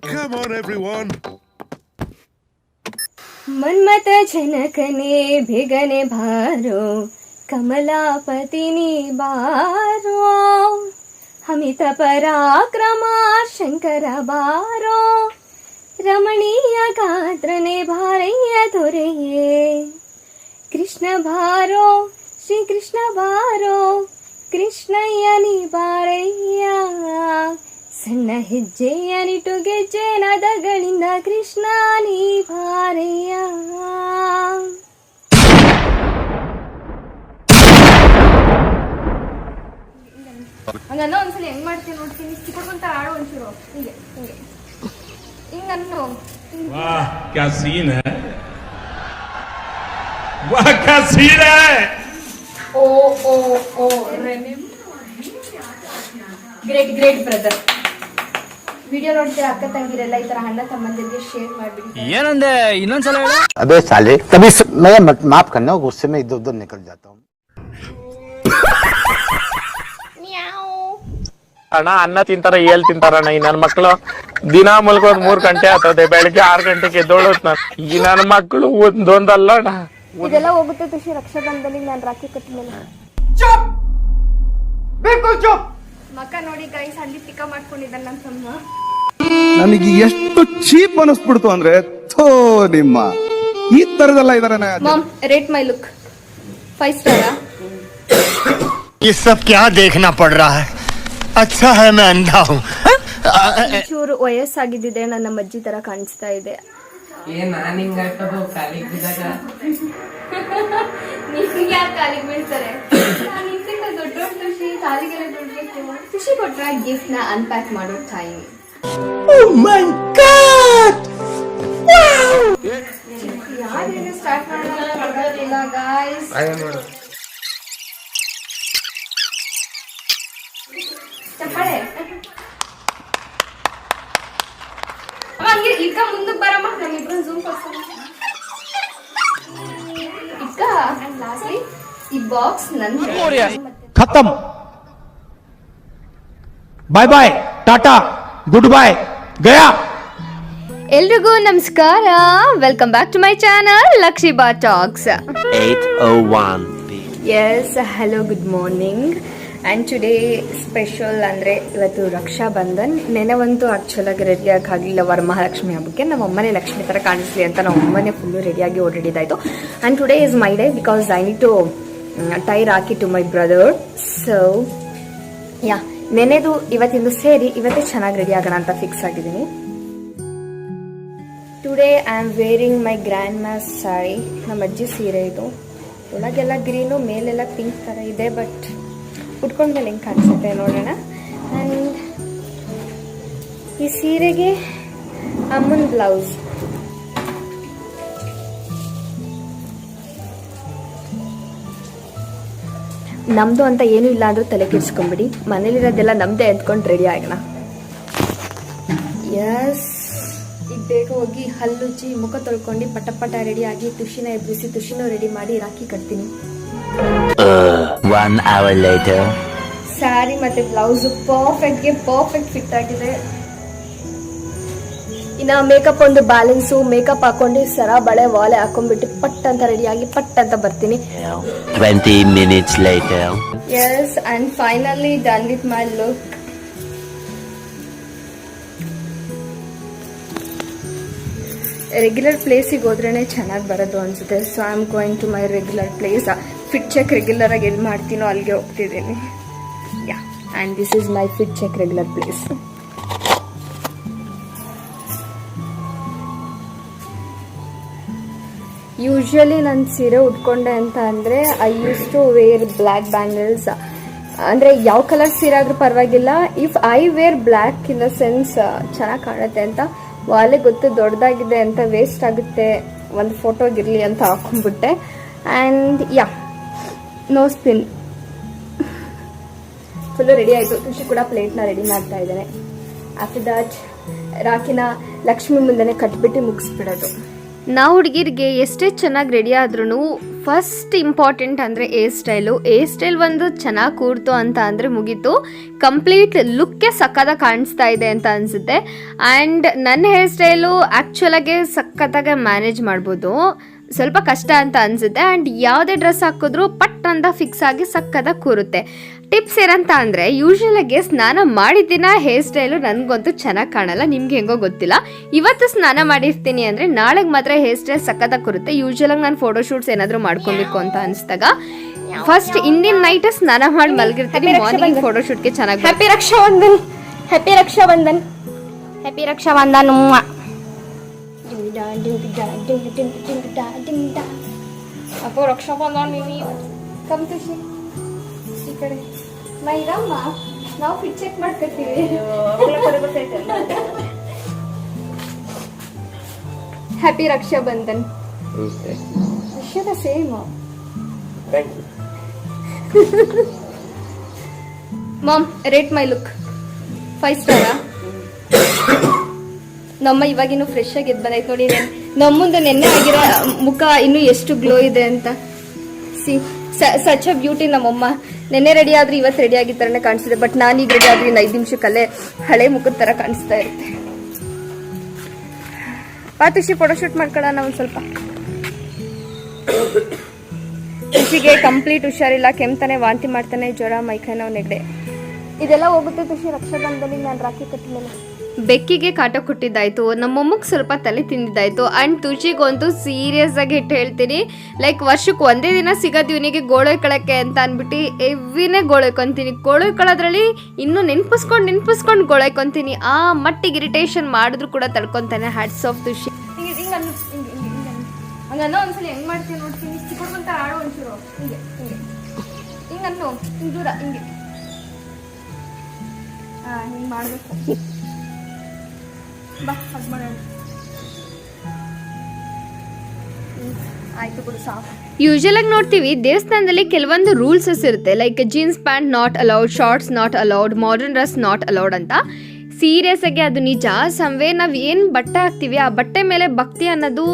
Come on, everyone. Manmatha ಜನಕನೇ ಬೇಗನೆ ಬಾರೋ, ಕಮಲಾಪತಿನಿ ಬಾರೋ, ಅಮಿತ ಪರಾಕ್ರಮ ಶಂಕರ ಬಾರೋ, ರಮಣೀಯ ಗಾತ್ರನೆ ಭಾರಯ್ಯ ದೊರೆಯೇ, ಕೃಷ್ಣ ಬಾರೋ ಶ್ರೀ ಕೃಷ್ಣ ಬಾರೋ, ಕೃಷ್ಣಯ್ಯನಿ ಬಾರಯ್ಯ, ಸಣ್ಣ ಹೆಜ್ಜೆಯ ನಿಟು ಗೆಜ್ಜೆ ನದಗಳಿಂದ ಕೃಷ್ಣ ನೀ ಬಾರಯ್ಯ. ಹಂಗನ್ನ ಒಂದ್ಸಲ ಹೆಂಗ್ ಮಾಡ್ತೀನಿ ನೋಡ್ತೀನಿ, ಚಿಕ್ಕಡ್ಕೊಂತ ಆಡೋ ಒಂಚೂರು ಹಿಂಗೆ ಹಿಂಗೆ ಹಿಂಗನ್ನು. वाह क्या सीन है, वाह क्या सीन है. ಓ ಓ ಓ ಗ್ರೇಟ್ ಗ್ರೇಟ್ ಬ್ರದರ್. ವಿಡಿಯೋ ನೋಡ್ತೀರಾ ಅಕ್ಕ ತಂಗಿರೆಲ್ಲ ಈ ತರ ಅಣ್ಣ ತಮ್ಮಂದಿರಿಗೆ ಶೇರ್ ಮಾಡ್ಬಿಡಿ. ಏನಂದೆ ಇನ್ನೊಂದ್ಸಲ ಹೇಳ. अबे साले तभी मैं माफ करना, गुस्से में इधर उधर निकल जाता हूँ. ಅಣ್ಣ ಅನ್ನ ತಿಂತಾರ ಏಲ್ ತಿಂತಾರಣ್ಣ ಈ ನನ್ ಮಕ್ಳು. ದಿನ ಮಲ್ಕೋದ್ 3 ಗಂಟೆ ಆಗ್ತದೆ, ಬೆಳಗ್ಗೆ 6 ಗಂಟೆಗೆ ಎದ್ದೋಳತ್ ನಾನು. ಈ ನನ್ನ ಮಕ್ಕಳು ಒಂದೊಂದಲ್ಲ ಅಣ್ಣ. ಇದೆಲ್ಲ ಹೋಗುತ್ತೆ ಖುಷಿ. ರಕ್ಷಾಬಂಧನಿಗೆ ನಾನು ರಾಖಿ ಕಟ್ಟಿದ್ಮೇಲೆ ಮಕ್ಕ ನೋಡಿ ಗೈಸ್ ಅಲ್ಲಿ ಪಿಕ ಮಾಡ್ಕೊಂಡಿದ್ದಾನೆ ನನ್ನ ತಮ್ಮ. ನನಗೆ ಎಷ್ಟು ಚೀಪ್ ಅನಿಸ್ಬಿಡ್ತು ಅಂದ್ರೆ, ಥೋ ನಿಮ್ಮ ಈ ತರದೆಲ್ಲ ಇದಾರೆ. Ma'am rate my look 5 star. ये सब क्या देखना पड़ रहा है, अच्छा है मैं अंधा हूँ. ಚೂರು ವಯಸ್ಸಾಗಿದ್ದಿದೆ, ನನ್ನ ಅಜ್ಜಿ ತರ ಕಾಣಿಸ್ತಾ ಇದೆ. ನಿಮ್ಗೆ ಯಾರು ಕಾಲಿಗೆ ಬೀಳ್ತಾರೆ? ದೊಡ್ಡ ಖುಷಿ ಕಾಲಿಗೆಲ್ಲ ದುಡ್ಬೇಕು. ಖುಷಿ ಕೊಟ್ರ ಗಿಫ್ಟ್ ನ ಅನ್ಪ್ಯಾಕ್ ಮಾಡೋ ಟೈಮ್. ಯಾರೇನು ಸ್ಟಾರ್ಟ್ ಮಾಡೋದಿಲ್ಲ ಗಾಯ್ಸ್. ಚಪ್ಪಾಳೆ ಹಂಗೆ ಇಕ್ಕ ಮುಂದಕ್ಕೆ ಬರಮ್ಮ, ನಮ್ಮಿಬ್ರು ಝೂಮ್ ಕೊಡ್ಸೋಣ. ಇಕ್ಕ ಲಾಸ್ಟ್ಲಿ ಈ ಬಾಕ್ಸ್ ನಂತರ खत्म, bye bye, tata, good bye, गया. ಎಲ್ರಿಗೂ ನಮಸ್ಕಾರ, welcome back to my channel Lakshiba talks. 8:01 yes hello good morning. And today special ಅಂದರೆ ಇವತ್ತು ರಕ್ಷಾಬಂಧನ್. ನೆನವಂತೂ ಆ್ಯಕ್ಚುಲಾಗಿ ರೆಡಿಯಾಗಿ ಆಗಲಿಲ್ಲ ವರಮಹಾಲಕ್ಷ್ಮಿ ಹಬ್ಬಕ್ಕೆ. ನಮ್ಮ ಅಮ್ಮನೇ ಲಕ್ಷ್ಮಿ ಥರ ಕಾಣಿಸ್ಲಿ ಅಂತ ನಮ್ಮ ಅಮ್ಮನೇ ಫುಲ್ಲು ರೆಡಿಯಾಗಿ ಓಡಾಡಿದ್ದಾಯಿತು. And today is my day because I need to tie rakhi to my brother. So yeah, ನೆನೆದು ಇವತ್ತಿಂದು ಸೇರಿ ಇವತ್ತೇ ಚೆನ್ನಾಗಿ ರೆಡಿ ಆಗೋಣ ಅಂತ ಫಿಕ್ಸ್ ಆಗಿದ್ದೀನಿ. Today I am wearing my grandma's sari. ನಮ್ಮ ಅಜ್ಜಿ ಸೀರೆ ಇದು. ಒಳಗೆಲ್ಲ ಗ್ರೀನು, ಮೇಲೆಲ್ಲ ಪಿಂಕ್ ಥರ ಇದೆ. ಬಟ್ ಉಟ್ಕೊಂಡ್ಮೇಲೆ ಹೆಂಗೆ ಕಾಣಿಸುತ್ತೆ ನೋಡೋಣ. ಆ್ಯಂಡ್ ಈ ಸೀರೆಗೆ ಅಮ್ಮನ ಬ್ಲೌಸ್. ನಮ್ಮದು ಅಂತ ಏನೂ ಇಲ್ಲ ಅಂದರೂ ತಲೆ ಕೆಡಿಸ್ಕೊಂಬಿಡಿ. ಮನೇಲಿರೋದೆಲ್ಲ ನಮ್ಮದೇ ಅಂದ್ಕೊಂಡು ರೆಡಿ ಆಗೋಣ. ಎಸ್, ಈಗ ಬೇಗ ಹೋಗಿ ಹಲ್ಲುಜ್ಜಿ ಮುಖ ತೊಳ್ಕೊಂಡು ಪಟ ಪಟ ರೆಡಿ ಆಗಿ ತುಷಿನ ಎಬ್ಬಿಸಿ ತುಷಿನೂ ರೆಡಿ ಮಾಡಿ ರಾಖಿ ಕಟ್ತೀನಿ. 1 hour later. ಸ್ಯಾರಿ ಮತ್ತೆ ಬ್ಲೌಸು ಪರ್ಫೆಕ್ಟ್ ಫಿಟ್ ಆಗಿದೆ. ಇನ್ನು ಮೇಕಪ್ ಒಂದು ಬ್ಯಾಲೆನ್ಸು, ಮೇಕಪ್ ಹಾಕೊಂಡು ಸರ ಬಳೆ ವಾಲೆ ಹಾಕೊಂಡ್ಬಿಟ್ಟು ಪಟ್ ಅಂತ ರೆಡಿಯಾಗಿ ಪಟ್ ಅಂತ ಬರ್ತೀನಿ. 20 minutes later. Yes, and finally done with my look. Regular ಪ್ಲೇಸಿಗೆ ಹೋದ್ರೇ ಚೆನ್ನಾಗಿ ಬರೋದು ಅನ್ಸುತ್ತೆ. So I am going to my regular place. Fit check regular ಆಗಿ ಎಲ್ಲಿ ಮಾಡ್ತೀನೋ ಅಲ್ಲಿಗೆ ಹೋಗ್ತಿದ್ದೀನಿ. Yeah, and this is my fit check regular place. Usually ನಾನು ಸೀರೆ ಉಟ್ಕೊಂಡೆ ಅಂತ ಅಂದರೆ I used to wear black bangles. ಅಂದರೆ ಯಾವ ಕಲರ್ ಸೀರೆ ಆದರೂ ಪರವಾಗಿಲ್ಲ, if I wear black in the sense ಚೆನ್ನಾಗಿ ಕಾಣುತ್ತೆ ಅಂತ. ವಾಲೆ ಗೊತ್ತು ದೊಡ್ಡದಾಗಿದೆ ಅಂತ, ವೇಸ್ಟ್ ಆಗುತ್ತೆ, ಒಂದು ಫೋಟೋಗಿರಲಿ ಅಂತ ಹಾಕೊಂಡ್ಬಿಟ್ಟೆ. And yeah, no spin. Full ready ಆಯಿತು. ಖುಷಿ ಕೂಡ ಪ್ಲೇಟ್ನ ರೆಡಿ ಮಾಡ್ತಾ ಇದ್ದೇನೆ. ಆಫ್ಟರ್ ದ್ಯಾಟ್ ರಾಖಿನ ಲಕ್ಷ್ಮಿ ಮುಂದೆನೇ ಕಟ್ಬಿಟ್ಟು ಮುಗಿಸ್ಬಿಡೋದು. ನಾವು ಹುಡುಗಿರಿಗೆ ಎಷ್ಟೇ ಚೆನ್ನಾಗಿ ರೆಡಿ ಆದ್ರೂ ಫಸ್ಟ್ ಇಂಪಾರ್ಟೆಂಟ್ ಅಂದರೆ ಏರ್ ಸ್ಟೈಲ್ ಒಂದು ಚೆನ್ನಾಗಿ ಕೂರ್ತು ಅಂತ ಅಂದರೆ ಮುಗೀತು, ಕಂಪ್ಲೀಟ್ ಲುಕ್ಕೇ ಸಕ್ಕತ್ತಾಗಿ ಕಾಣಿಸ್ತಾ ಇದೆ ಅಂತ ಅನಿಸುತ್ತೆ. ಆ್ಯಂಡ್ ನನ್ನ ಹೇರ್ ಸ್ಟೈಲು ಆ್ಯಕ್ಚುಲಾಗೆ ಸಕ್ಕತ್ತಾಗೆ ಮ್ಯಾನೇಜ್ ಮಾಡ್ಬೋದು, ಸ್ವಲ್ಪ ಕಷ್ಟ ಅಂತ ಅನಿಸುತ್ತೆ. ಆ್ಯಂಡ್ ಯಾವುದೇ ಡ್ರೆಸ್ ಹಾಕಿದ್ರೂ ಪಟ್ ಅಂತ ಫಿಕ್ಸ್ ಆಗಿ ಸಕ್ಕತ್ತಾಗಿ ಕೂರುತ್ತೆ. ಟಿಪ್ಸ್ ಏನಂತ ಅಂದರೆ ಯೂಶ್ವಲಾಗಿ ಸ್ನಾನ ಮಾಡಿದ್ದಿನ ಹೇರ್ ಸ್ಟೈಲು ನನಗಂತೂ ಚೆನ್ನಾಗಿ ಕಾಣಲ್ಲ, ನಿಮ್ಗೆ ಹೆಂಗೋ ಗೊತ್ತಿಲ್ಲ. ಇವತ್ತು ಸ್ನಾನ ಮಾಡಿರ್ತೀನಿ ಅಂದರೆ ನಾಳೆಗೆ ಮಾತ್ರ ಹೇರ್ ಸ್ಟೈಲ್ ಸಕ್ಕತ್ತಾಗಿ ಕೂರುತ್ತೆ. ಯೂಶ್ವಲಾಗಿ ನಾನು ಫೋಟೋಶೂಟ್ಸ್ ಏನಾದರೂ ಮಾಡ್ಕೊಬೇಕು ಅಂತ ಅನಿಸಿದಾಗ ಫಸ್ಟ್ ಇಂದಿನ ನೈಟ್ ಸ್ನಾನ ಮಾಡಿ ಮಲಗಿರ್ತೀನಿ, ಮಾರ್ನಿಂಗ್ ಫೋಟೋಶೂಟ್ಗೆ ಚೆನ್ನಾಗಿ. Happy Rakshabandhan, happy Rakshabandhan, happy Rakshabandhan. ಅಪ್ಪೋ ರಕ್ಷಾಬಂಧನ್ ಕಂಪ್ಲೀಷಿ ಈ ಕಡೆ ಮೈರಮ್ಮ ನಾವು ಫಿಟ್ ಚೆಕ್ ಮಾಡ್ಕೊತೀವಿ. ಹ್ಯಾಪಿ ರಕ್ಷಾಬಂಧನ್. ವಿಷಯದ same. Mom rate my look 5 ಸ್ಟಾರಾ? ನಮ್ಮ ಇವಾಗಿನ್ನು ಫ್ರೆಶ್ ಆಗಿ ಎದ್ದು ಬಂದೈತೆ ನೋಡಿ. ನಮ್ಮುಂದೆ ನೆನ್ನೆ ಆಗಿರೋ ಮುಖ ಇನ್ನೂ ಎಷ್ಟು ಗ್ಲೋ ಇದೆ ಅಂತ. See such a beauty. ನಮ್ಮಮ್ಮ ನೆನ್ನೆ ರೆಡಿ ಆದ್ರೆ ಇವತ್ತು ರೆಡಿ ಆಗಿದ್ದ ಥರನೇ ಕಾಣಿಸ್ತಿದೆ, ಬಟ್ ನಾನೀಗ ರೆಡಿ ಆದ್ರೆ ಇನ್ನು 5 ನಿಮಿಷಕ್ಕಲ್ಲೇ ಹಳೆ ಮುಖದ ಥರ ಕಾಣಿಸ್ತಾ ಇರುತ್ತೆ. ಪಾತುಷಿ ಫೋಟೋಶೂಟ್ ಮಾಡ್ಕೊಳ್ಳೋಣ ಒಂದು ಸ್ವಲ್ಪ. ತುಷಿಗೆ ಕಂಪ್ಲೀಟ್ ಹುಷಾರಿಲ್ಲ, ಕೆಮ್ತಾನೆ, ವಾಂತಿ ಮಾಡ್ತಾನೆ, ಜ್ವರ, ಮೈಕೈ ನೋವು, ನೆಗಡೆ ಇದೆಲ್ಲ ಹೋಗುತ್ತೆ. ತುಷಿ ರಕ್ಷಾಬಂಧನಿಗೆ ನಾನು ರಾಖಿ ಕಟ್ಟಿಮೇಲೆ ಬೆಕ್ಕಿಗೆ ಕಾಟ ಕೊಟ್ಟಿದ್ದಾಯ್ತು, ನಮ್ಮಮ್ಮಕ್ಕೆ ಸ್ವಲ್ಪ ತಲೆ ತಿಂದಿದ್ದಾಯ್ತು. ಆ್ಯಂಡ್ ತುಷಿಗಂತೂ ಸೀರಿಯಸ್ ಆಗಿ ಇಟ್ಟು ಹೇಳ್ತೀನಿ, ಲೈಕ್ ವರ್ಷಕ್ಕೆ ಒಂದೇ ದಿನ ಸಿಗೋದು ಇವನಿಗೆ ಗೋಳೊಯ್ಕೊಳ್ಳೋಕ್ಕೆ ಅಂತ ಅಂದ್ಬಿಟ್ಟು ಎವ್ವಿನೇ ಗೋಳೊಯ್ಕೊತೀನಿ. ಗೋಳೊಯ್ಕೊಳ್ಳೋದ್ರಲ್ಲಿ ಇನ್ನೂ ನೆನ್ಪಿಸ್ಕೊಂಡು ಗೋಳೊಯ್ಕೊತೀನಿ. ಆ ಮಟ್ಟಿಗೆ ಇರಿಟೇಷನ್ ಮಾಡಿದ್ರು ಕೂಡ ತಡ್ಕೊತಾನೆ. Hats off ತುಷಿ. ಹಂಗನ್ನೋ ಒಂದ್ಸಲ ಹೆಂಗ್ ಮಾಡ್ತೀನಿ ನೋಡ್ತೀನಿ. ಚಿಕ್ಕಂತ ಆಡೋ ಒಂಚೂರು ಹಿಂಗನ್ನು ದೂರ ಹಿಂಗೆ ಹಿಂಗೆ ಮಾಡಬೇಕು. ಬಾ ಹಗ್ ಮಾಡೋಣ. ಆಯ್ತು ಬಿಡು ಸಾಕು. ಯೂಶುವಲಾಗಿ ನೋಡ್ತೀವಿ ದೇವಸ್ಥಾನದಲ್ಲಿ ಕೆಲವೊಂದು ರೂಲ್ಸಸ್ ಇರುತ್ತೆ, like jeans pant not allowed, shorts not allowed, modern dress not allowed ಅಂತ. ಸೀರಿಯಸ್ ಆಗಿ ಅದು ನಿಜ. ಸಮ್ವೇ ನಾವು ಏನು ಬಟ್ಟೆ ಹಾಕ್ತೀವಿ ಆ ಬಟ್ಟೆ ಮೇಲೆ ಭಕ್ತಿ ಅನ್ನೋದು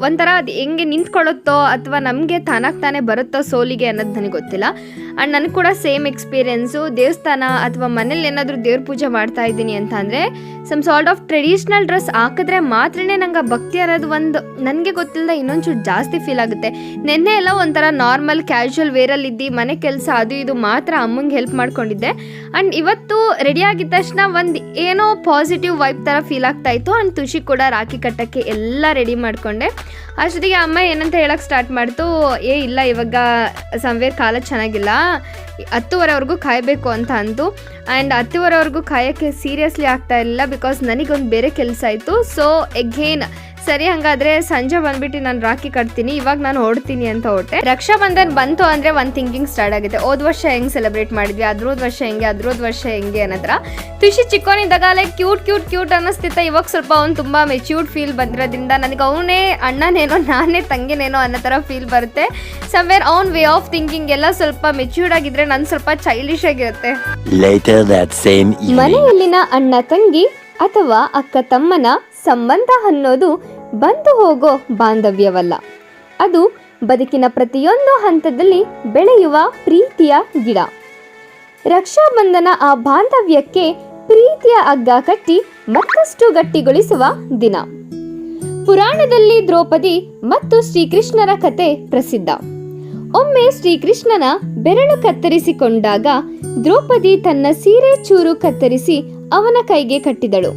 ಒಂಥರ ಅದು ಹೆಂಗೆ ನಿಂತ್ಕೊಳ್ಳುತ್ತೋ ಅಥವಾ ನಮಗೆ ತಾನೇ ಬರುತ್ತೋ ಸೋಲಿಗೆ ಅನ್ನೋದು ನನಗೆ ಗೊತ್ತಿಲ್ಲ. ಆ್ಯಂಡ್ ನನಗೆ ಕೂಡ ಸೇಮ್ ಎಕ್ಸ್ಪೀರಿಯೆನ್ಸು. ದೇವಸ್ಥಾನ ಅಥವಾ ಮನೇಲಿ ಏನಾದರೂ ದೇವ್ರ ಪೂಜೆ ಮಾಡ್ತಾ ಇದ್ದೀನಿ ಅಂತ ಅಂದರೆ some sort of traditional dress ಹಾಕಿದ್ರೆ ಮಾತ್ರನೇ ನಂಗೆ ಭಕ್ತಿ ಅನ್ನೋದು ಒಂದು ನನಗೆ ಗೊತ್ತಿಲ್ಲದೆ ಇನ್ನೊಂಚೂರು ಜಾಸ್ತಿ ಫೀಲ್ ಆಗುತ್ತೆ. ನೆನ್ನೆ ಎಲ್ಲ ಒಂಥರ ನಾರ್ಮಲ್ ಕ್ಯಾಶುವಲ್ ವೇರಲ್ಲಿದ್ದು ಮನೆ ಕೆಲಸ ಅದು ಇದು ಮಾತ್ರ ಅಮ್ಮಂಗೆ ಹೆಲ್ಪ್ ಮಾಡ್ಕೊಂಡಿದ್ದೆ. ಆ್ಯಂಡ್ ಇವತ್ತು ರೆಡಿ ಆಗಿದ ತಕ್ಷಣ ಒಂದು ಏನೋ ಪಾಸಿಟಿವ್ ವೈಬ್ ಥರ ಫೀಲ್ ಆಗ್ತಾ ಇತ್ತು. ಆ್ಯಂಡ್ ತುಷಿ ಕೂಡ ರಾಖಿ ಕಟ್ಟಕ್ಕೆ ಎಲ್ಲ ರೆಡಿ ಮಾಡಿಕೊಂಡೆ. ಅಷ್ಟೊತ್ತಿಗೆ ಅಮ್ಮ ಏನಂತ ಹೇಳಕ್ಕೆ ಸ್ಟಾರ್ಟ್ ಮಾಡ್ತು, ಇಲ್ಲ ಇವಾಗ ಸಂವೇರ್ ಕಾಲ ಚೆನ್ನಾಗಿಲ್ಲ, 10:30ವರೆಗೂ ಕಾಯಬೇಕು ಅಂತ ಅಂದು. ಆ್ಯಂಡ್ 10:30ವರೆಗೂ ಕಾಯೋಕ್ಕೆ ಸೀರಿಯಸ್ಲಿ ಆಗ್ತಾ ಇಲ್ಲ, ಬಿಕಾಸ್ ನನಗೊಂದು ಬೇರೆ ಕೆಲಸ ಇತ್ತು. ಸೊ ಎಗೇನ್ ಸರಿ ಹಂಗಾದ್ರೆ ಸಂಜೆ ಬಂದ್ಬಿಟ್ಟು ನಾನು ರಾಖಿ ಕಟ್ತೀನಿ, ಇವಾಗ ನಾನು ಹೊಡ್ತೀನಿ ಅಂತ ಹೊಟ್ಟೆ. ರಕ್ಷಾಬಂಧನ್ ಬಂತು ಅಂದರೆ ಒಂದು ಥಿಂಕಿಂಗ್ ಸ್ಟಾರ್ಟ್ ಆಗುತ್ತೆ. ಹೋದ ವರ್ಷ ಹೆಂಗೆ ಸೆಲೆಬ್ರೇಟ್ ಮಾಡಿದ್ವಿ, ಅದ್ರದ್ದು ವರ್ಷ ಹೆಂಗೆ ಅನ್ನೋದ್ರ. ತುಷಿ ಚಿಕ್ಕವನಿದ್ದಾಗ ಲೈಕ್ ಕ್ಯೂಟ್ ಅನ್ನಿಸ್ತಿತ್ತ. ಇವಾಗ ಸ್ವಲ್ಪ ಅವ್ನು ತುಂಬ ಮೆಚ್ಯೂರ್ಡ್ ಫೀಲ್ ಬಂದಿರೋದ್ರಿಂದ ನನಗೆ ಅವನೇ ಅಣ್ಣನೇನೋ ನಾನೇ ತಂಗಿನೇನೋ ಅನ್ನೋ ಥರ ಫೀಲ್ ಬರುತ್ತೆ. ಸಮ್ವೇರ್ ಅವ್ನ್ ವೇ ಆಫ್ ಥಿಂಕಿಂಗ್ ಎಲ್ಲ ಸ್ವಲ್ಪ ಮೆಚ್ಯೂರ್ಡ್ ಆಗಿದ್ರೆ ನಾನು ಸ್ವಲ್ಪ ಚೈಲ್ಡಿಶ್ ಆಗಿರುತ್ತೆ. ಮನೆಯಲ್ಲಿನ ಅಣ್ಣ ತಂಗಿ ಅಥವಾ ಅಕ್ಕ ತಮ್ಮನ ಸಂಬಂಧ ಅನ್ನೋದು ಬಂದು ಹೋಗೋ ಬಾಂಧವ್ಯವಲ್ಲ, ಅದು ಬದುಕಿನ ಪ್ರತಿಯೊಂದು ಹಂತದಲ್ಲಿ ಬೆಳೆಯುವ ಪ್ರೀತಿಯ ಗಿಡ. ರಕ್ಷಾಬಂಧನ ಆ ಬಾಂಧವ್ಯಕ್ಕೆ ಪ್ರೀತಿಯ ಹಗ್ಗ ಕಟ್ಟಿ ಮತ್ತಷ್ಟು ಗಟ್ಟಿಗೊಳಿಸುವ ದಿನ. ಪುರಾಣದಲ್ಲಿ ದ್ರೌಪದಿ ಮತ್ತು ಶ್ರೀಕೃಷ್ಣರ ಕತೆ ಪ್ರಸಿದ್ಧ. ಒಮ್ಮೆ ಶ್ರೀಕೃಷ್ಣನ ಬೆರಳು ಕತ್ತರಿಸಿಕೊಂಡಾಗ ದ್ರೌಪದಿ ತನ್ನ ಸೀರೆ ಚೂರು ಕತ್ತರಿಸಿ ಅವನ ಕೈಗೆ ಕಟ್ಟಿದಳು.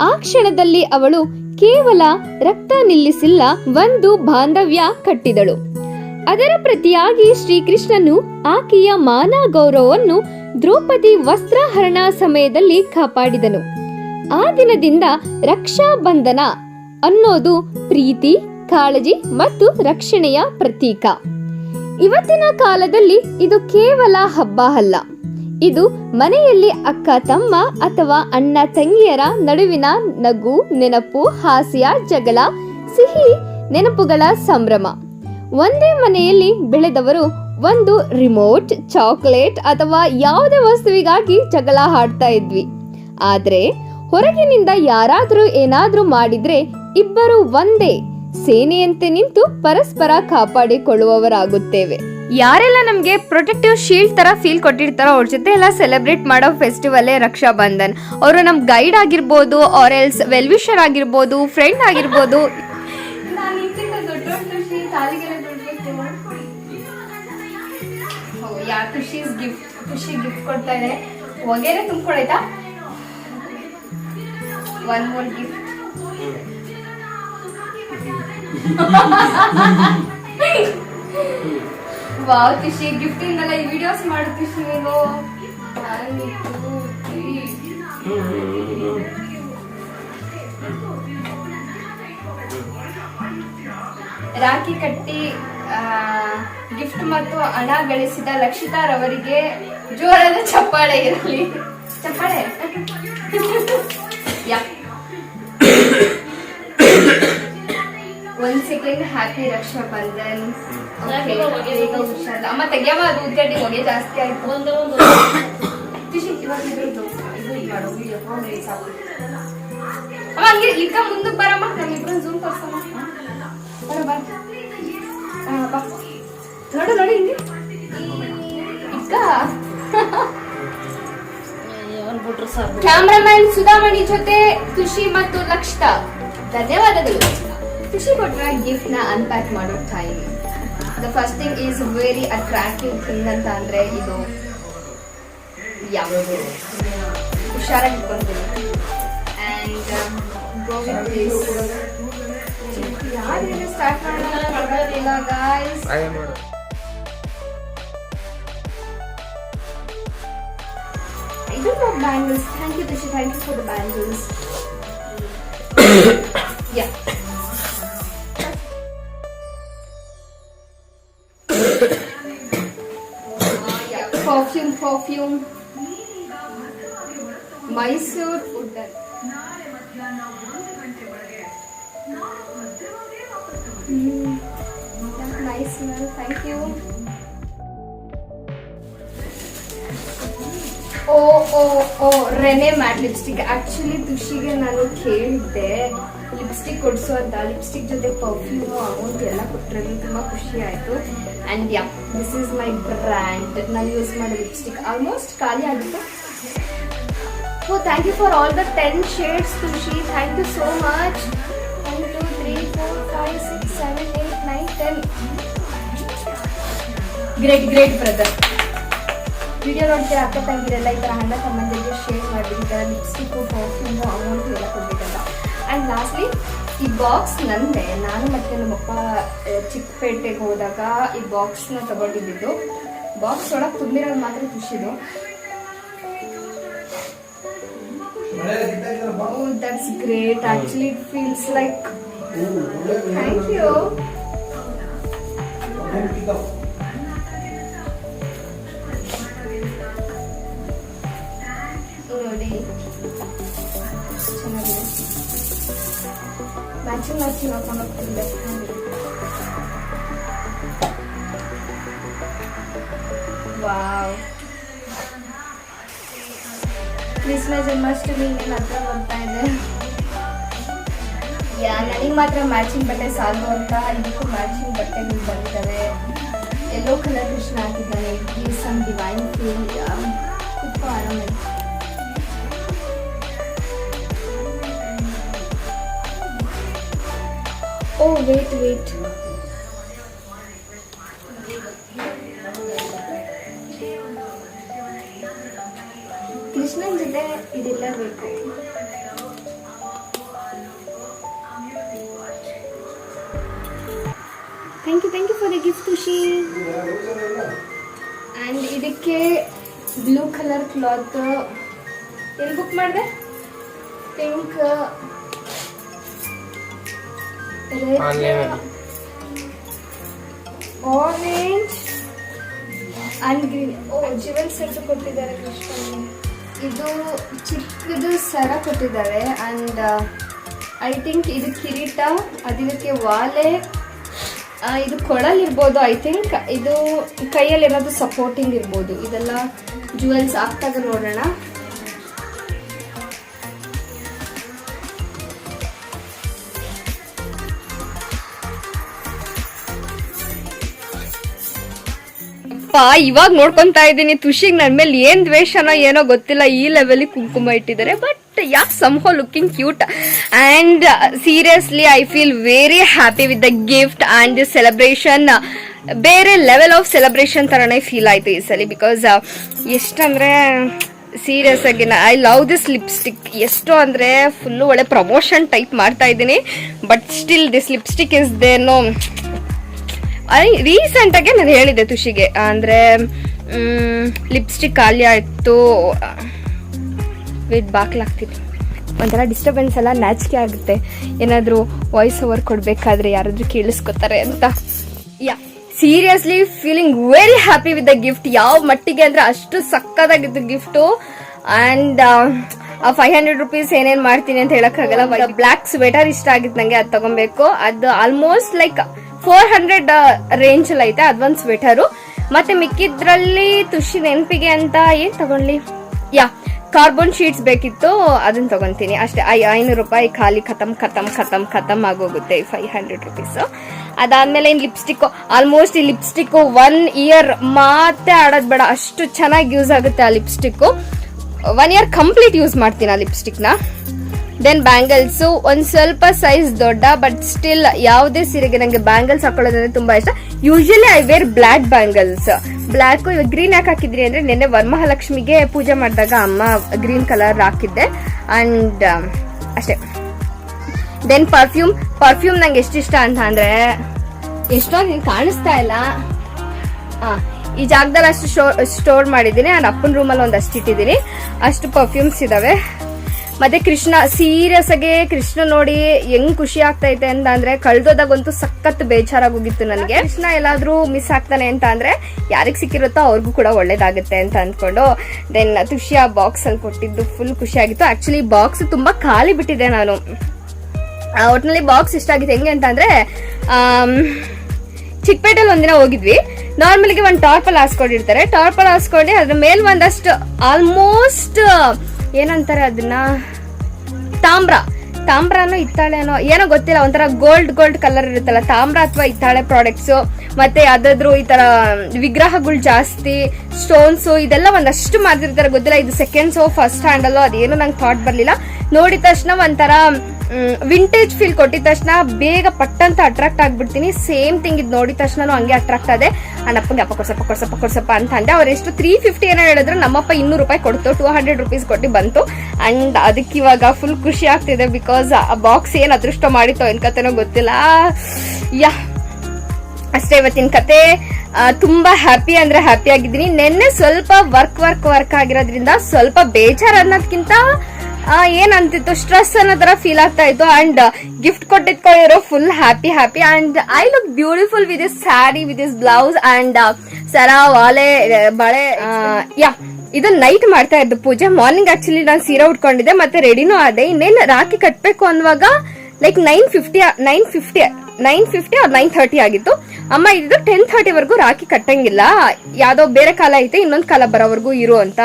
ಆ ಕ್ಷಣದಲ್ಲಿ ಅವಳು ಕೇವಲ ರಕ್ತ ನಿಲ್ಲಿಸಿಲ್ಲ, ಒಂದು ಬಾಂಧವ್ಯ ಕಟ್ಟಿದಳು. ಅದರ ಪ್ರತಿಯಾಗಿ ಶ್ರೀಕೃಷ್ಣನು ಆಕೆಯ ಮಾನ ಗೌರವವನ್ನು ದ್ರೌಪದಿ ವಸ್ತ್ರಹರಣ ಸಮಯದಲ್ಲಿ ಕಾಪಾಡಿದನು. ಆ ದಿನದಿಂದ ರಕ್ಷಾಬಂಧನ ಅನ್ನೋದು ಪ್ರೀತಿ, ಕಾಳಜಿ ಮತ್ತು ರಕ್ಷಣೆಯ ಪ್ರತೀಕ. ಇವತ್ತಿನ ಕಾಲದಲ್ಲಿ ಇದು ಕೇವಲ ಹಬ್ಬ ಅಲ್ಲ, ಇದು ಮನೆಯಲ್ಲಿ ಅಕ್ಕ ತಮ್ಮ ಅಥವಾ ಅಣ್ಣ ತಂಗಿಯರ ನಡುವಿನ ನಗು, ನೆನಪು, ಹಾಸ್ಯ, ಜಗಳ, ಸಿಹಿ ನೆನಪುಗಳ ಸಂಭ್ರಮ. ಒಂದೇ ಮನೆಯಲ್ಲಿ ಬೆಳೆದವರು ಒಂದು ರಿಮೋಟ್, ಚಾಕ್ಲೇಟ್ ಅಥವಾ ಯಾವುದೇ ವಸ್ತುವಿಗಾಗಿ ಜಗಳ ಆಡ್ತಾ ಇದ್ವಿ. ಆದ್ರೆ ಹೊರಗಿನಿಂದ ಯಾರಾದ್ರೂ ಏನಾದ್ರೂ ಮಾಡಿದ್ರೆ ಇಬ್ಬರು ಒಂದೇ ಸೇನೆಯಂತೆ ನಿಂತು ಪರಸ್ಪರ ಕಾಪಾಡಿಕೊಳ್ಳುವವರಾಗುತ್ತೇವೆ. ಯಾರೆಲ್ಲ ನಮಗೆ ಪ್ರೊಟೆಕ್ಟಿವ್ ಶೀಲ್ಡ್ ತರ ಫೀಲ್ ಕೊಟ್ಟಿರ್ತಾರೋ ಅವ್ರ ಜೊತೆ ಎಲ್ಲ ಸೆಲೆಬ್ರೇಟ್ ಮಾಡೋ ಫೆಸ್ಟಿವಲೇ ರಕ್ಷಾ ಬಂಧನ್. ಅವರು ನಮ್ ಗೈಡ್ ಆಗಿರ್ಬೋದು, ಆರ್ ಎಲ್ಸ್ ವೆಲ್ವಿಷರ್ ಆಗಿರ್ಬೋದು, ಫ್ರೆಂಡ್ ಆಗಿರ್ಬೋದು. ಖುಷಿ ಗಿಫ್ಟ್ ಕೊಡ್ತಾ ಇದೆ. ಹೊಗೆನೆ ತುಂಬ್ಕೊಳಾಯ್ತಾ? One more gift. ವಾವ್ ಖುಷಿ, ಗಿಫ್ಟ್ ಇಂದಲ್ಲ ಈ ವಿಡಿಯೋಸ್ ಮಾಡು ಖುಷಿ ನೀನು. ರಾಖಿ ಕಟ್ಟಿ ಗಿಫ್ಟ್ ಮತ್ತು ಹಣ ಗಳಿಸಿದ ಲಕ್ಷಿತಾರವರಿಗೆ ಜೋರಾದ ಚಪ್ಪಾಳೆ ಇರಲಿ. ಚಪ್ಪಾಳೆ. ಒಂದ್ ಸೆಕೆಂಡ್. ಹ್ಯಾಪಿ ರಕ್ಷಾ ಬಂಧನ್. ಅಮ್ಮ ತೆಗಿಯಮ್ಮ, ಅದು ಉದ್ಗಡ್ಡಿ ಹೊಗೆ ಜಾಸ್ತಿ ಆಯ್ತು. ಅಮ್ಮ ಹಂಗೆ ಇಕ್ಕ ಮುಂದಕ್ಕೆ ಬರಮ್ಮ, ನಮ್ಮಿಬ್ರು ಝೂಮ್ ತೋರ್ಸಮ್ಮ. ನೋಡು ನೋಡಿ ಹಿಂಗೆ ಇಕ್ಕ. ಕ್ಯಾಮ್ರಾಮನ್ ಸುಧಾಮಣಿ ಜೊತೆ ಖುಷಿ ಮತ್ತು ಲಕ್ಷಿತಾ, ಧನ್ಯವಾದಗಳು. ಖುಷಿ ಕೊಟ್ರ ಗಿಫ್ಟ್ ನ ಅನ್ಪ್ಯಾಕ್ ಮಾಡೋ time. The first thing is very attractive thing ಅಂತ ಅಂದ್ರೆ ಇದು. ಹುಷಾರಾಗಿ ಇಟ್ಕೊಂತೀನಿ. And go with this. ಯಾರು ಸ್ಟಾರ್ಟ್ ಮಾಡೋದಿಲ್ಲ guys. I don't know bangles. Thank you, Tishi. Thank you for the bangles. Yeah. Perfume. Mysore Uddan. Nice smell. Thank you. René mat lipstick. Actually ಖುಷಿಗೆ ನಾನು ಕೇಳಿದ್ದೆ ಲಿಪ್ಸ್ಟಿಕ್ ಕೊಡ್ಸು ಅಂತ. Lipstick ಜೊತೆ perfume amount ಎಲ್ಲ ಕೊಟ್ಟರೆ ತುಂಬಾ ಖುಷಿ ಆಯ್ತು. And yeah, this is my brand. ನಾನು ಯೂಸ್ ಮಾಡೋ ಲಿಪ್ಸ್ಟಿಕ್ ಆಲ್ಮೋಸ್ಟ್ ಖಾಲಿ ಆಗಿತ್ತು. So thank you for all the 10 shades ಖುಷಿ. Thank you so much. 1 2 3 4 5 6 7 8 9 10. Great brother. Video ನೋಡ್ತೀರಾ ಅಕ್ಕ ತಂಗಿರೆಲ್ಲ ಈ ಥರ ಅಣ್ಣ ತಮ್ಮಂದಿರಿಗೆ ಶೇರ್ ಮಾಡಿಬಿಟ್ಟಿದ್ದಾರೆ. ಲಿಪ್ಸ್ಟಿಕ್ಕು, ಪರ್ಫ್ಯೂಮು, ಅಮೌಂಟ್ ಎಲ್ಲ ಕೊಡ್ಬೇಕಲ್ಲ. ಆ್ಯಂಡ್ ಲಾಸ್ಟ್ಲಿ ಈ ಬಾಕ್ಸ್ ನಂದೆ. ನಾನು ಮತ್ತೆ ನಮ್ಮಪ್ಪ ಚಿಕ್ಕಪೇಟೆಗೆ ಹೋದಾಗ ಈ ಬಾಕ್ಸ್ನ ತಗೊಂಡಿದ್ದು. ಬಾಕ್ಸ್ ಒಳಗೆ ತುಂಬಿರೋದು ಮಾತ್ರ ಖುಷಿದು. Oh, that's great. Actually, it feels like. Thank you. ನೋಡಿ ಚೆನ್ನಾಗಿದೆ. ಮ್ಯಾಚಿಂಗ್ ಹಾಕೊಂಡು ಹೋಗ್ತಿದ್ದೆ. ವಾವ್. ಕೃಷ್ಣ ಜನ್ಮಾಷ್ಟಮಿ ಇನ್ನೇನು ಹತ್ರ ಬರ್ತಾ ಇದೆ. ನನಗೆ ಮಾತ್ರ ಮ್ಯಾಚಿಂಗ್ ಬಟ್ಟೆ ಸಾಲು ಅಂತ ಇದಕ್ಕೂ ಮ್ಯಾಚಿಂಗ್ ಬಟ್ಟೆಗಳು ಬಂದಿದ್ದಾವೆ. ಯೆಲ್ಲೋ ಕಲರ್ ಕೃಷ್ಣ ಹಾಕಿದ್ದಾನೆ. Give some divine feel. ತುಂಬ ಆರಾಮಾಗಿ. Oh wait. ಕೃಷ್ಣನ್ ಜೊತೆ ಇದೆಲ್ಲ ಬೇಕು. Thank you for the gift ಖುಷಿ. ಆ್ಯಂಡ್ ಇದಕ್ಕೆ ಬ್ಲೂ ಕಲರ್ ಕ್ಲಾತ್ ಎಲ್ಲಿ ಬುಕ್ ಮಾಡಿದೆ? Pink, red, orange and green. Jewel set ಕೊಟ್ಟಿದ್ದಾರೆ ಕೃಷ್ಣನಿಗೆ. ಇದು ಚಿಕ್ಕದು ಸರ ಕೊಟ್ಟಿದ್ದಾರೆ. ಆ್ಯಂಡ್ ಐ ಥಿಂಕ್ ಇದು ಕಿರೀಟ, ಅದಕ್ಕೆ ವಾಲೆ, ಇದು ಕೊಳಲಿರ್ಬೋದು. ಐ ಥಿಂಕ್ ಇದು ಕೈಯಲ್ಲಿ ಏನಾದರೂ ಸಪೋರ್ಟಿಂಗ್ ಇರ್ಬೋದು. ಇದೆಲ್ಲ ಜ್ಯುವೆಲ್ಸ್ ಆಗ್ತಾಗ ನೋಡೋಣ. ಯಪ್ಪ ಇವಾಗ ನೋಡ್ಕೊಂತಾ ಇದ್ದೀನಿ ತುಷಿಗ್ ನನ್ ಮೇಲೆ ಏನ್ ದ್ವೇಷನೋ ಏನೋ ಗೊತ್ತಿಲ್ಲ, ಈ ಲೆವೆಲ್ ಕುಂಕುಮ ಇಟ್ಟಿದ್ದಾರೆ. But yeah somehow looking cute and seriously I feel very happy with the gift and the celebration. ಬೇರೆ ಲೆವೆಲ್ ಆಫ್ ಸೆಲೆಬ್ರೇಷನ್ ತರನೇ ಫೀಲ್ ಆಯ್ತು ಈ ಸಲ. ಬಿಕಾಸ್ ಎಷ್ಟಂದ್ರೆ ಸೀರಿಯಸ್ ಆಗಿ ಐ ಲವ್ ದಿಸ್ ಲಿಪ್ಸ್ಟಿಕ್. ಎಷ್ಟು ಅಂದ್ರೆ ಫುಲ್ಲು ಒಳ್ಳೆ ಪ್ರಮೋಷನ್ ಟೈಪ್ ಮಾಡ್ತಾ ಇದ್ದೀನಿ. But still this lipstick is ದೇನೋ ರೀಸೆಂಟ್ ಆಗಿ ನಾನು ಹೇಳಿದೆ ತುಷಿಗೆ, ಅಂದ್ರೆ ಲಿಪ್ಸ್ಟಿಕ್ ಖಾಲಿ ಆಯ್ತು, ವೇಟ್ ಬಾಕ್ಲಾಗ್ತಿತ್ತು, ಒಂಥರ ಡಿಸ್ಟರ್ಬೆನ್ಸ್ ಎಲ್ಲ ನಾಚಿಕೆ ಆಗುತ್ತೆ ಏನಾದರೂ ವಾಯ್ಸ್ ಓವರ್ ಕೊಡಬೇಕಾದ್ರೆ ಯಾರಾದರೂ ಕೇಳಿಸ್ಕೊತಾರೆ ಅಂತ. Yeah seriously feeling very happy with the gift. ಯಾವ ಮಟ್ಟಿಗೆ ಅಂದ್ರೆ ಅಷ್ಟು ಸಕ್ಕತ್ತಾಗಿತ್ತು ಗಿಫ್ಟು. ಅಂಡ್ 500 ರೂಪೀಸ್ ಏನೇನ್ ಮಾಡ್ತೀನಿ ಅಂತ ಹೇಳಕ್ಕಾಗಲ್ಲ. ಬ್ಲಾಕ್ ಸ್ವೆಟರ್ ಇಷ್ಟ ಆಗಿತ್ತು ನಂಗೆ, ಅದು ತಗೊಬೇಕು. ಅದು ಆಲ್ಮೋಸ್ಟ್ ಲೈಕ್ 400 ರೇಂಜ್ ಅಲ್ಲಿ ಐತೆ ಅದೊಂದು ಸ್ವೆಟರು. ಮತ್ತೆ ಮಿಕ್ಕಿದ್ರಲ್ಲಿ ತುಷಿ ನೆನಪಿಗೆ ಅಂತ ಏನ್ ತಗೊಂಡ್ಲಿ, ಯಾ ಕಾರ್ಬನ್ ಶೀಟ್ಸ್ ಬೇಕಿತ್ತು, ಅದನ್ನ ತಗೊಂತೀನಿ ಅಷ್ಟೇ. 500 ರೂಪಾಯಿ ಖಾಲಿ ಖತಮ್ ಆಗೋಗುತ್ತೆ 500 ರೂಪೀಸ್. ಅದಾದ್ಮೇಲೆ ಇನ್ ಲಿಪ್ಸ್ಟಿಕ್, ಆಲ್ಮೋಸ್ಟ್ ಈ ಲಿಪ್ಸ್ಟಿಕ್ 1 ಇಯರ್ ಮತ್ತೆ ಆಡೋದ್ ಬೇಡ, ಅಷ್ಟು ಚೆನ್ನಾಗಿ ಯೂಸ್ ಆಗುತ್ತೆ ಆ ಲಿಪ್ಸ್ಟಿಕ್. 1 ಇಯರ್ ಕಂಪ್ಲೀಟ್ ಯೂಸ್ ಮಾಡ್ತೀನಿ ಆ ಲಿಪ್ಸ್ಟಿಕ್ ನ. ದೆನ್ ಬ್ಯಾಂಗಲ್ಸ್ ಒಂದ್ ಸ್ವಲ್ಪ ಸೈಜ್ ದೊಡ್ಡ, ಬಟ್ ಸ್ಟಿಲ್ ಯಾವುದೇ ಸೀರೆಗೆ ನಂಗೆ ಬ್ಯಾಂಗಲ್ಸ್ ಹಾಕೊಳ್ಳೋದಂದ್ರೆ ತುಂಬಾ ಇಷ್ಟ. Usually I wear black bangles. Black ಇವಾಗ ಗ್ರೀನ್ ಯಾಕೆ ಹಾಕಿದ್ರಿ ಅಂದ್ರೆ ನಿನ್ನೆ ವರಮಹಾಲಕ್ಷ್ಮಿಗೆ ಪೂಜೆ ಮಾಡಿದಾಗ ಅಮ್ಮ ಗ್ರೀನ್ ಕಲರ್ ಹಾಕಿದ್ದೆ. ಅಂಡ್ ಅಷ್ಟೇ. ದೆನ್ ಪರ್ಫ್ಯೂಮ್ ನಂಗೆ ಎಷ್ಟಿಷ್ಟ ಅಂತ ಅಂದ್ರೆ, ಎಷ್ಟೊಂದು ಕಾಣಿಸ್ತಾ ಇಲ್ಲ, ಈ ಜಾಗದಲ್ಲಿ ಅಷ್ಟು ಸ್ಟೋರ್ ಮಾಡಿದ್ದೀನಿ. ನಾನು ಅಪ್ಪನ ರೂಮಲ್ಲಿ ಒಂದಷ್ಟು ಇಟ್ಟಿದ್ದೀನಿ, ಅಷ್ಟು ಪರ್ಫ್ಯೂಮ್ಸ್ ಇದಾವೆ. ಮತ್ತೆ ಕೃಷ್ಣ, ಸೀರಿಯಸ್ ಆಗಿ ಕೃಷ್ಣ ನೋಡಿ ಹೆಂಗ್ ಖುಷಿ ಆಗ್ತೈತೆ ಅಂತ ಅಂದ್ರೆ, ಕಳ್ದೋದಾಗಂತೂ ಸಖತ್ ಬೇಜಾರಾಗೋಗಿತ್ತು ನನಗೆ. ಕೃಷ್ಣ ಎಲ್ಲಾದ್ರೂ ಮಿಸ್ ಆಗ್ತಾನೆ ಅಂತ ಅಂದ್ರೆ ಯಾರಿಗ್ ಸಿಕ್ಕಿರುತ್ತೋ ಅವ್ರಿಗೂ ಕೂಡ ಒಳ್ಳೇದಾಗುತ್ತೆ ಅಂತ ಅಂದ್ಕೊಂಡು ದೆನ್ ತುಷಿ ಆ ಬಾಕ್ಸ್ ಅಲ್ಲಿ ಕೊಟ್ಟಿದ್ದು ಫುಲ್ ಖುಷಿ ಆಗಿತ್ತು. ಆಕ್ಚುಲಿ ಬಾಕ್ಸ್ ತುಂಬಾ ಖಾಲಿ ಬಿಟ್ಟಿದೆ. ನಾನು ಒಟ್ನಲ್ಲಿ ಬಾಕ್ಸ್ ಇಷ್ಟ ಆಗಿತ್ತು. ಹೆಂಗೆ ಅಂತ ಅಂದ್ರೆ, ಚಿಕ್ಕಪೇಟೆಲ್ ಒಂದಿನ ಹೋಗಿದ್ವಿ. ನಾರ್ಮಲ್ಗೆ ಒಂದು ಟಾರ್ಪಲ್ ಹಾಸ್ಕೊಂಡಿರ್ತಾರೆ, ಟಾರ್ಪಲ್ ಹಾಸ್ಕೊಂಡು ಅದ್ರ ಮೇಲೆ ಒಂದಷ್ಟು ಆಲ್ಮೋಸ್ಟ್ ಏನಂತಾರೆ ಅದನ್ನ, ತಾಮ್ರನೋ ಹಿತ್ತಾಳೆನೋ ಏನೋ ಗೊತ್ತಿಲ್ಲ, ಒಂಥರ ಗೋಲ್ಡ್ ಕಲರ್ ಇರುತ್ತಲ್ಲ, ತಾಮ್ರ ಅಥವಾ ಹಿತ್ತಾಳೆ ಪ್ರಾಡಕ್ಟ್ಸ್. ಮತ್ತೆ ಯಾವ್ದಾದ್ರು ಈ ತರ ವಿಗ್ರಹಗಳು ಜಾಸ್ತಿ, ಸ್ಟೋನ್ಸ್ ಇದೆಲ್ಲ ಒಂದಷ್ಟು ಮಾರ್ತಿರ್ತಾರೆ, ಗೊತ್ತಿಲ್ಲ ಇದು ಸೆಕೆಂಡ್ಸೋ ಫಸ್ಟ್ ಹ್ಯಾಂಡಲ್ಲೋ ಅದೇನೋ ನಂಗೆ ಥಾಟ್ ಬರ್ಲಿಲ್ಲ. ನೋಡಿದ ತಕ್ಷಣ ಒಂಥರ ವಿಂಟೇಜ್ ಫೀಲ್ ಕೊಟ್ಟಿದ ತಕ್ಷಣ ಬೇಗ ಪಟ್ಟಂತ ಅಟ್ರಾಕ್ಟ್ ಆಗ್ಬಿಡ್ತೀನಿ. ಸೇಮ್ ಥಿಂಗ್ ಇದು ನೋಡಿದ ತಕ್ಷಣ ಹಂಗೆ ಅಟ್ರಾಕ್ಟ್ ಆದೆ. ಅಣ್ಣಪ್ಪಂಗೆ ಅಪ್ಪ ಕೊಡ್ಸಪ್ಪ ಅಂತ ಅಂದೆ. ಅವ್ರು ಎಷ್ಟು 350 ಏನೋ ಹೇಳಿದ್ರು, ನಮ್ಮಪ್ಪ 200 ರೂಪಾಯಿ ಕೊಡ್ತು, 200 ರೂಪೀಸ್ ಕೊಟ್ಟು ಬಂತು. ಅಂಡ್ ಅದಕ್ಕೆ ಇವಾಗ ಫುಲ್ ಖುಷಿ ಆಗ್ತಿದೆ. ಬಿಕಾಸ್ ಆ ಬಾಕ್ಸ್ ಏನ್ ಅದೃಷ್ಟ ಮಾಡಿತ್ತೋ ಏನ್ ಕತೆನೋ ಗೊತ್ತಿಲ್ಲ. ಯಾ ಅಷ್ಟೇ ಇವತ್ತಿನ ಕತೆ. ತುಂಬಾ ಹ್ಯಾಪಿ ಅಂದ್ರೆ ಹ್ಯಾಪಿ ಆಗಿದ್ದೀನಿ. ನಿನ್ನೆ ಸ್ವಲ್ಪ ವರ್ಕ್ ಆಗಿರೋದ್ರಿಂದ ಸ್ವಲ್ಪ ಬೇಜಾರ್ ಅನ್ನೋದ್ಕಿಂತ ಏನಂತಿತ್ತು, ಸ್ಟ್ರೆಸ್ ಅನ್ನೋ ತರ ಫೀಲ್ ಆಗ್ತಾ ಇತ್ತು. ಅಂಡ್ ಗಿಫ್ಟ್ ಕೊಟ್ಟಿದ್ಕೊಂಡಿರೋ full happy. And I look beautiful with this sari, with this blouse and ಸರ ವಾಲೆ ಬಳೆ. ಯಾ ಇದು ನೈಟ್ ಮಾಡ್ತಾ ಇದ್ದು ಪೂಜೆ. ಮಾರ್ನಿಂಗ್ ಆಕ್ಚುಲಿ ನಾನು ಸೀರೆ ಉಟ್ಕೊಂಡಿದ್ದೆ, ಮತ್ತೆ ರೆಡಿನೂ ಆದೆ. ಇನ್ನೇನು ರಾಖಿ ಕಟ್ಬೇಕು ಅನ್ನುವಾಗ ಲೈಕ್ 9:50 or 9:30 ಆಗಿತ್ತು. ಅಮ್ಮ ಇದ್ದು 10:30 ವರ್ಗೂ ರಾಖಿ ಕಟ್ಟಂಗಿಲ್ಲ, ಯಾವ್ದೋ ಬೇರೆ ಕಾಲ ಐತೆ, ಇನ್ನೊಂದ್ ಕಾಲ ಬರೋವರೆಗೂ ಇರು ಅಂತ.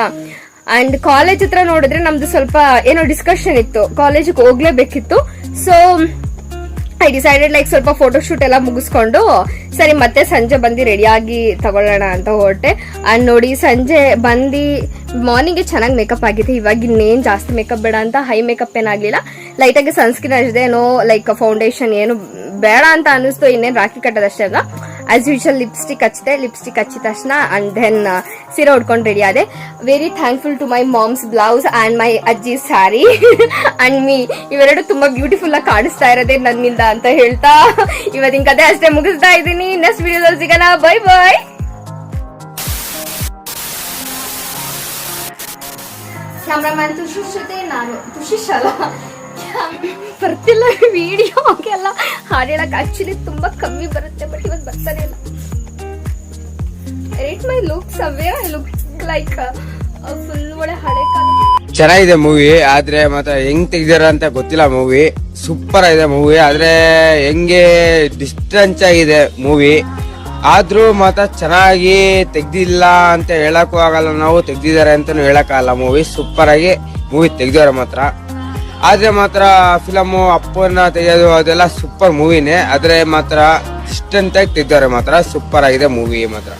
ಅಂಡ್ ಕಾಲೇಜ್ ಹತ್ರ ನೋಡಿದ್ರೆ ನಮ್ದು ಸ್ವಲ್ಪ ಏನೋ ಡಿಸ್ಕಷನ್ ಇತ್ತು, ಕಾಲೇಜಿಗೆ ಹೋಗ್ಲೇಬೇಕಿತ್ತು. ಸೊ ಐ ಡಿಸೈಡೆಡ್ ಲೈಕ್ ಸ್ವಲ್ಪ ಫೋಟೋ ಶೂಟ್ ಎಲ್ಲ ಮುಗಿಸ್ಕೊಂಡು ಸರಿ ಮತ್ತೆ ಸಂಜೆ ಬಂದು ರೆಡಿಯಾಗಿ ತಗೊಳ್ಳೋಣ ಅಂತ ಹೊರಟೆ. ಅಂಡ್ ನೋಡಿ ಸಂಜೆ ಬಂದು ಮಾರ್ನಿಂಗ್ ಚೆನ್ನಾಗಿ ಮೇಕಪ್ ಆಗಿದೆ. ಇವಾಗ ಇನ್ನೇನು ಜಾಸ್ತಿ ಮೇಕಪ್ ಬೇಡ ಅಂತ ಹೈ ಮೇಕಪ್ ಏನಾಗ್ಲಿಲ್ಲ, ಲೈಟಾಗಿ ಸನ್ಸ್ಕ್ರೀನ್ ಹಚ್ಚಿದೆ. ಏನೋ ಲೈಕ್ ಫೌಂಡೇಶನ್ ಏನು ಬೇಡ ಅಂತ ಅನಿಸ್ತು. ಇನ್ನೇನು ರಾಖಿ ಕಟ್ಟೋದಷ್ಟೇ ಅಲ್ಲ. ಆಸ್ ಯೂಶುವಲ್ ಲಿಪ್ಸ್ಟಿಕ್ ಹಚ್ಚಿದೆ. ಲಿಪ್ಸ್ಟಿಕ್ ಹಚ್ಚಿದ ತಕ್ಷಣ ಅಂಡ್ ದೆನ್ ಸೀರೆ ಉಟ್ಕೊಂಡು ರೆಡಿ ಆದೆ. Very thankful to my mom's blouse and my ಅಜ್ಜಿ ಸ್ಯಾರಿ ಅಂಡ್ ಮೀ. ಇವೆರಡು ತುಂಬಾ ಬ್ಯೂಟಿಫುಲ್ ಆಗಿ ಕಾಣಿಸ್ತಾ ಇರೋದೇ ನನ್ನಿಂದ ಅಂತ ಹೇಳ್ತಾ ಇವತ್ತಿನ ಕತೆ ಅಷ್ಟೇ ಮುಗಿಸ್ತಾ ಇದ್ದೀನಿ. ನೆಕ್ಸ್ಟ್ ವಿಡಿಯೋದಲ್ಲಿ ಸಿಗೋಣ. Bye bye. ಕ್ಯಾಮ್ರಾಮನ್ ತುಷಿಶ್ ಜೊತೆ ನಾನು ತುಷಿಶ್ ಬರ್ತಿಲ್ಲ ವಿಡಿಯೋಗೆಲ್ಲ ಹಾಡು ಹೇಳಕ್. ಆಕ್ಚುಲಿ ತುಂಬಾ ಕಮ್ಮಿ ಬರುತ್ತೆ, ಬಟ್ ಇವತ್ತು ಬರ್ತಾನೆ ಇಲ್ಲ. Rate my looks away, I look like full ಒಳ್ಳೆ ಹಳೆ ಕಾಲ. ಚೆನ್ನಾಗಿದೆ ಮೂವಿ, ಆದ್ರೆ ಮಾತ್ರ ಹೆಂಗ್ ತೆಗ್ದಾರ ಅಂತ ಗೊತ್ತಿಲ್ಲ. ಮೂವಿ ಸೂಪರ್ ಆಗಿದೆ ಮೂವಿ, ಆದ್ರೆ ಹೆಂಗೆ ಡಿಸ್ಟೆನ್ಸ್ ಆಗಿದೆ ಮೂವಿ. ಆದ್ರೂ ಮಾತ್ರ ಚೆನ್ನಾಗಿ ತೆಗ್ದಿಲ್ಲ ಅಂತ ಹೇಳಕ್ಕೂ ಆಗಲ್ಲ, ನಾವು ತೆಗ್ದಿದ್ದಾರೆ ಅಂತಾನು ಹೇಳಕ್ಕಾಗಲ್ಲ. ಮೂವಿ ಸೂಪರ್ ಆಗಿ ಮೂವಿ ತೆಗ್ದವ್ರೆ ಮಾತ್ರ. ಆದ್ರೆ ಮಾತ್ರ ಫಿಲಮು ಅಪ್ಪನ ತೆಗೆಯೋದು ಅದೆಲ್ಲ ಸೂಪರ್ ಮೂವಿನೇ, ಆದ್ರೆ ಮಾತ್ರ ಡಿಸ್ಟೆನ್ಸ್ ಆಗಿ ತೆಗ್ದವ್ರೆ ಮಾತ್ರ. ಸೂಪರ್ ಆಗಿದೆ ಮೂವಿ ಮಾತ್ರ.